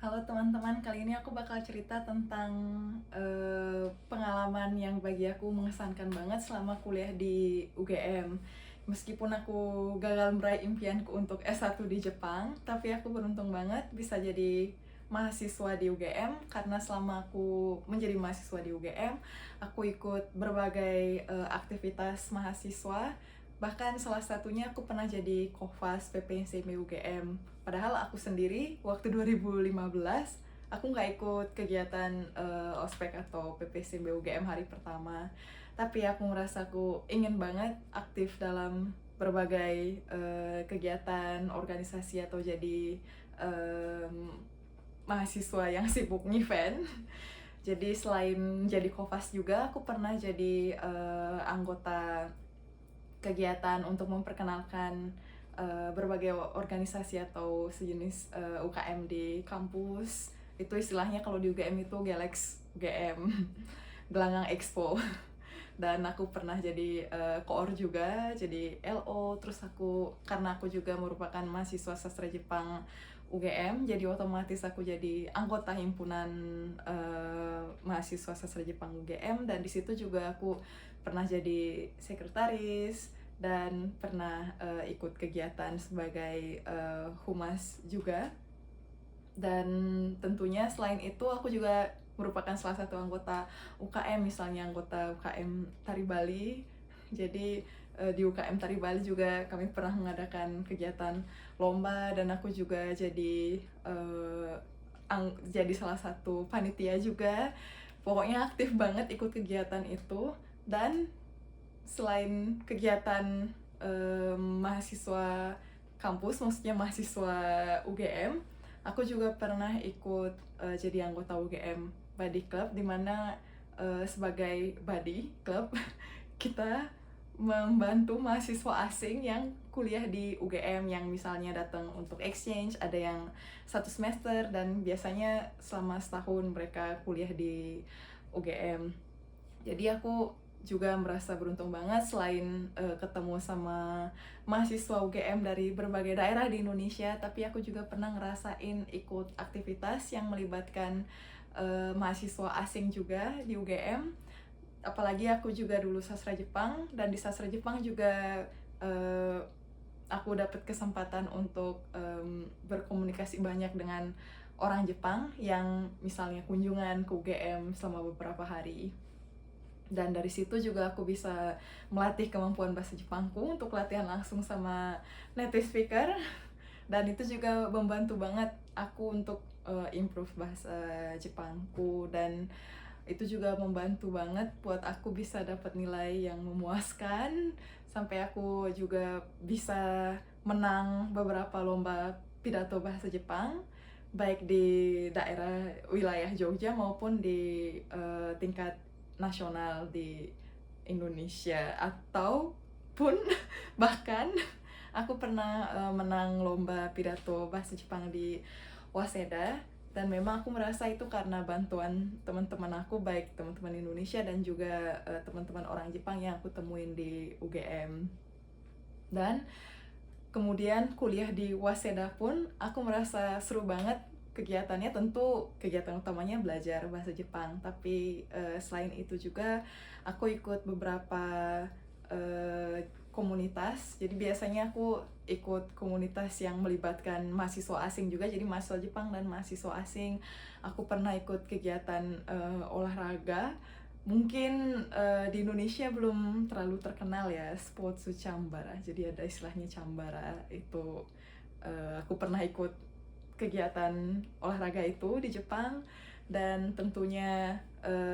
Halo teman-teman, kali ini aku bakal cerita tentang pengalaman yang bagi aku mengesankan banget selama kuliah di UGM. Meskipun aku gagal meraih impianku untuk S1 di Jepang, tapi aku beruntung banget bisa jadi mahasiswa di UGM karena selama aku menjadi mahasiswa di UGM, aku ikut berbagai aktivitas mahasiswa. Bahkan salah satunya aku pernah jadi Kovas PPSMB UGM. Padahal aku sendiri waktu 2015 aku nggak ikut kegiatan ospek atau PPSMB UGM hari pertama. Tapi aku ngerasa aku ingin banget aktif dalam berbagai kegiatan organisasi atau jadi mahasiswa yang sibuk ngevent. Jadi selain jadi Kovas juga aku pernah jadi anggota kegiatan untuk memperkenalkan berbagai organisasi atau sejenis UKM di kampus. Itu istilahnya kalau di UGM itu Galax UGM, Gelanggang Expo. Dan aku pernah jadi koor juga, jadi LO. Terus karena aku juga merupakan mahasiswa sastra Jepang UGM, jadi otomatis aku jadi anggota himpunan mahasiswa sastra Jepang UGM. Dan di situ juga aku pernah jadi sekretaris dan pernah ikut kegiatan sebagai humas juga. Dan tentunya selain itu aku juga merupakan salah satu anggota UKM, misalnya anggota UKM Tari Bali. Jadi di UKM Tari Bali juga kami pernah mengadakan kegiatan lomba dan aku juga jadi salah satu panitia juga. Pokoknya aktif banget ikut kegiatan itu. Dan selain kegiatan mahasiswa kampus, maksudnya mahasiswa UGM, aku juga pernah ikut jadi anggota UGM Buddy Club, dimana sebagai buddy club kita membantu mahasiswa asing yang kuliah di UGM, yang misalnya datang untuk exchange, ada yang 1 semester, dan biasanya selama setahun mereka kuliah di UGM. Jadi aku juga merasa beruntung banget selain ketemu sama mahasiswa UGM dari berbagai daerah di Indonesia, tapi aku juga pernah ngerasain ikut aktivitas yang melibatkan mahasiswa asing juga di UGM. Apalagi aku juga dulu sastra Jepang, dan di sastra Jepang juga aku dapat kesempatan untuk berkomunikasi banyak dengan orang Jepang yang misalnya kunjungan ke UGM selama beberapa hari. Dan dari situ juga aku bisa melatih kemampuan bahasa Jepangku untuk latihan langsung sama native speaker. Dan itu juga membantu banget aku untuk improve bahasa Jepangku, dan itu juga membantu banget buat aku bisa dapat nilai yang memuaskan, sampai aku juga bisa menang beberapa lomba pidato bahasa Jepang, baik di daerah wilayah Jogja maupun di tingkat nasional di Indonesia, ataupun bahkan aku pernah menang lomba pidato bahasa Jepang di Waseda. Dan memang aku merasa itu karena bantuan teman-teman aku, baik teman-teman Indonesia dan juga teman-teman orang Jepang yang aku temuin di UGM. Dan kemudian kuliah di Waseda pun aku merasa seru banget kegiatannya. Tentu kegiatan utamanya belajar bahasa Jepang, tapi selain itu juga aku ikut beberapa komunitas. Jadi biasanya aku ikut komunitas yang melibatkan mahasiswa asing juga, jadi mahasiswa Jepang dan mahasiswa asing. Aku pernah ikut kegiatan olahraga. Mungkin di Indonesia belum terlalu terkenal ya, Sportsu Chambara. Jadi ada istilahnya Chambara itu. Aku pernah ikut kegiatan olahraga itu di Jepang. Dan tentunya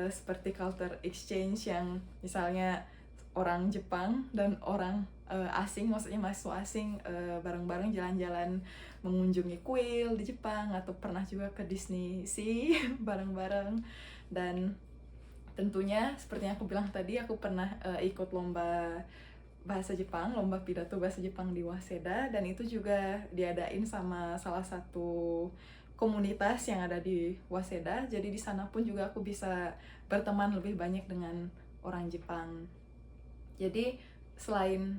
seperti culture exchange yang misalnya orang Jepang dan orang asing, maksudnya mahasiswa asing bareng-bareng jalan-jalan mengunjungi kuil di Jepang, atau pernah juga ke Disney Sea bareng-bareng. Dan tentunya seperti yang aku bilang tadi, aku pernah ikut lomba bahasa Jepang, lomba pidato bahasa Jepang di Waseda, dan itu juga diadain sama salah satu komunitas yang ada di Waseda. Jadi di sana pun juga aku bisa berteman lebih banyak dengan orang Jepang. Jadi selain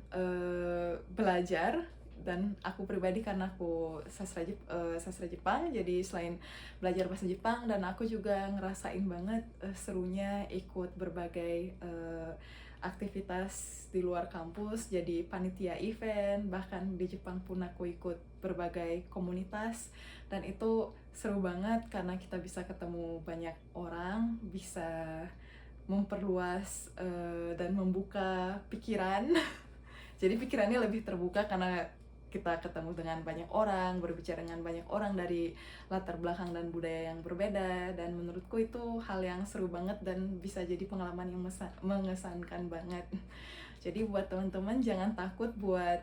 belajar Dan aku pribadi karena aku sastra Jepang, jadi selain belajar bahasa Jepang, dan aku juga ngerasain banget serunya ikut berbagai aktivitas di luar kampus, jadi panitia event, bahkan di Jepang pun aku ikut berbagai komunitas, dan itu seru banget karena kita bisa ketemu banyak orang, bisa memperluas dan membuka pikiran. Jadi pikirannya lebih terbuka karena kita ketemu dengan banyak orang, berbicara dengan banyak orang dari latar belakang dan budaya yang berbeda, dan menurutku itu hal yang seru banget dan bisa jadi pengalaman yang mengesankan banget. Jadi buat teman-teman jangan takut buat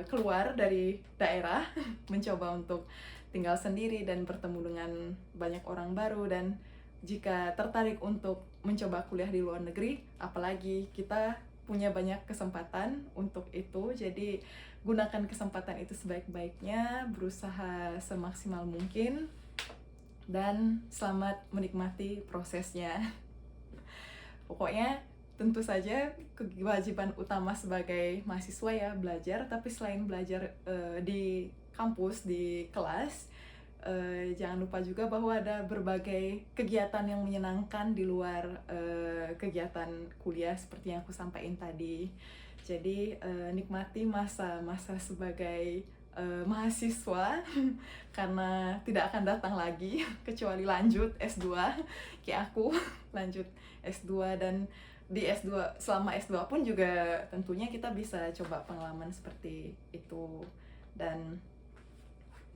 keluar dari daerah, mencoba untuk tinggal sendiri dan bertemu dengan banyak orang baru, dan jika tertarik untuk mencoba kuliah di luar negeri, apalagi kita punya banyak kesempatan untuk itu, jadi gunakan kesempatan itu sebaik-baiknya, berusaha semaksimal mungkin, dan selamat menikmati prosesnya. Pokoknya tentu saja kewajiban utama sebagai mahasiswa ya belajar, tapi selain belajar di kampus, di kelas, jangan lupa juga bahwa ada berbagai kegiatan yang menyenangkan di luar kegiatan kuliah seperti yang aku sampaikan tadi. Jadi nikmati masa-masa sebagai mahasiswa karena tidak akan datang lagi kecuali lanjut S2 kayak aku lanjut S2, dan di S2, selama S2 pun juga tentunya kita bisa coba pengalaman seperti itu. Dan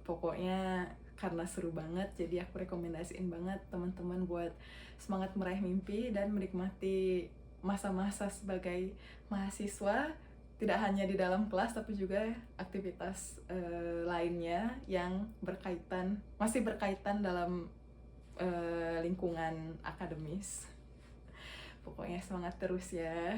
pokoknya karena seru banget, jadi aku rekomendasiin banget teman-teman buat semangat meraih mimpi dan menikmati masa-masa sebagai mahasiswa, tidak hanya di dalam kelas tapi juga aktivitas lainnya yang masih berkaitan dalam lingkungan akademis. Pokoknya semangat terus ya.